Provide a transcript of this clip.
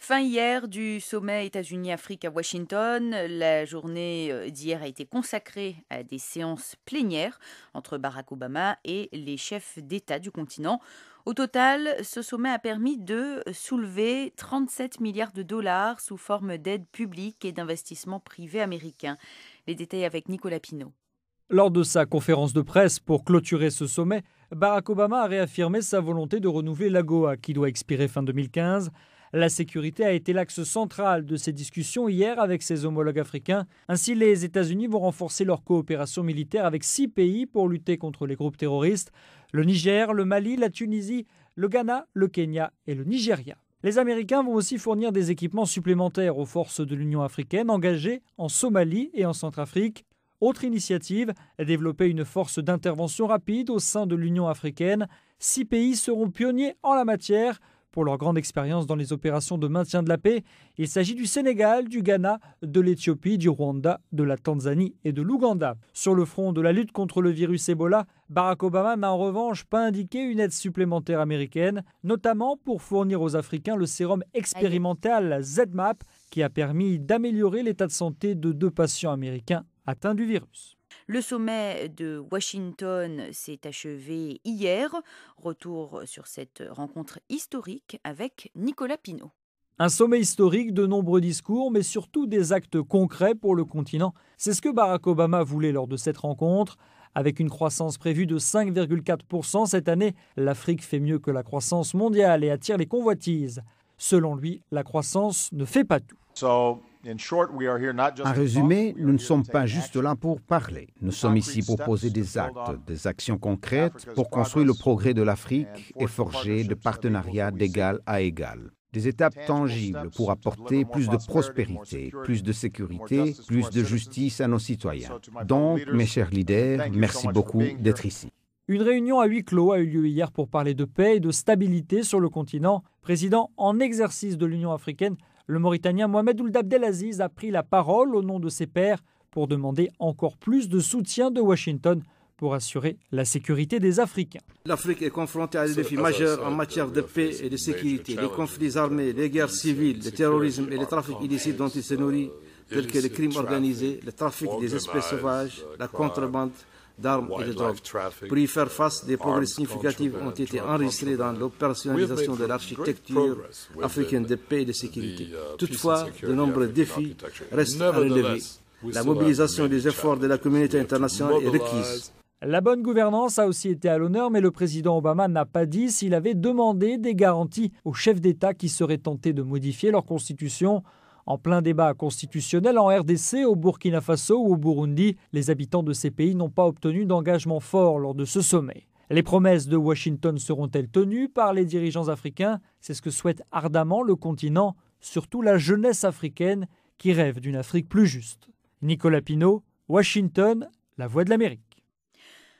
Fin hier du sommet États-Unis-Afrique à Washington. La journée d'hier a été consacrée à des séances plénières entre Barack Obama et les chefs d'État du continent. Au total, ce sommet a permis de soulever 37 milliards de dollars sous forme d'aides publiques et d'investissements privés américains. Les détails avec Nicolas Pinault. Lors de sa conférence de presse pour clôturer ce sommet, Barack Obama a réaffirmé sa volonté de renouveler l'AGOA qui doit expirer fin 2015. La sécurité a été l'axe central de ces discussions hier avec ses homologues africains. Ainsi, les États-Unis vont renforcer leur coopération militaire avec 6 pays pour lutter contre les groupes terroristes: le Niger, le Mali, la Tunisie, le Ghana, le Kenya et le Nigeria. Les Américains vont aussi fournir des équipements supplémentaires aux forces de l'Union africaine engagées en Somalie et en Centrafrique. Autre initiative, développer une force d'intervention rapide au sein de l'Union africaine. 6 pays seront pionniers en la matière pour leur grande expérience dans les opérations de maintien de la paix. Il s'agit du Sénégal, du Ghana, de l'Éthiopie, du Rwanda, de la Tanzanie et de l'Ouganda. Sur le front de la lutte contre le virus Ebola, Barack Obama n'a en revanche pas indiqué une aide supplémentaire américaine, notamment pour fournir aux Africains le sérum expérimental ZMapp qui a permis d'améliorer l'état de santé de 2 patients américains atteints du virus. Le sommet de Washington s'est achevé hier. Retour sur cette rencontre historique avec Nicolas Pinault. Un sommet historique, de nombreux discours, mais surtout des actes concrets pour le continent. C'est ce que Barack Obama voulait lors de cette rencontre. Avec une croissance prévue de 5,4% cette année, l'Afrique fait mieux que la croissance mondiale et attire les convoitises. Selon lui, la croissance ne fait pas tout. En résumé, nous ne sommes pas juste là pour parler. Nous sommes ici pour poser des actes, des actions concrètes pour construire le progrès de l'Afrique et forger des partenariats d'égal à égal. Des étapes tangibles pour apporter plus de prospérité, plus de sécurité, plus de justice à nos citoyens. Donc, mes chers leaders, merci beaucoup d'être ici. Une réunion à huis clos a eu lieu hier pour parler de paix et de stabilité sur le continent. Président en exercice de l'Union africaine, le Mauritanien Mohamed Ould Abdelaziz a pris la parole au nom de ses pairs pour demander encore plus de soutien de Washington pour assurer la sécurité des Africains. L'Afrique est confrontée à des défis majeurs en matière de paix et de sécurité. Les conflits armés, les guerres civiles, le terrorisme et les trafics illicites dont il se nourrit, tels que le crime organisé, le trafic des espèces sauvages, la contrebande d'armes et de drogue. Pour y faire face, des progrès significatifs ont été enregistrés dans l'opérationnalisation de l'architecture africaine de paix et de sécurité. Toutefois, de nombreux défis restent à relever. La mobilisation des efforts de la communauté internationale est requise. La bonne gouvernance a aussi été à l'honneur, mais le président Obama n'a pas dit s'il avait demandé des garanties aux chefs d'État qui seraient tentés de modifier leur constitution. En plein débat constitutionnel en RDC, au Burkina Faso ou au Burundi, les habitants de ces pays n'ont pas obtenu d'engagement fort lors de ce sommet. Les promesses de Washington seront-elles tenues par les dirigeants africains? C'est ce que souhaite ardemment le continent, surtout la jeunesse africaine qui rêve d'une Afrique plus juste. Nicolas Pinault, Washington, La Voix de l'Amérique.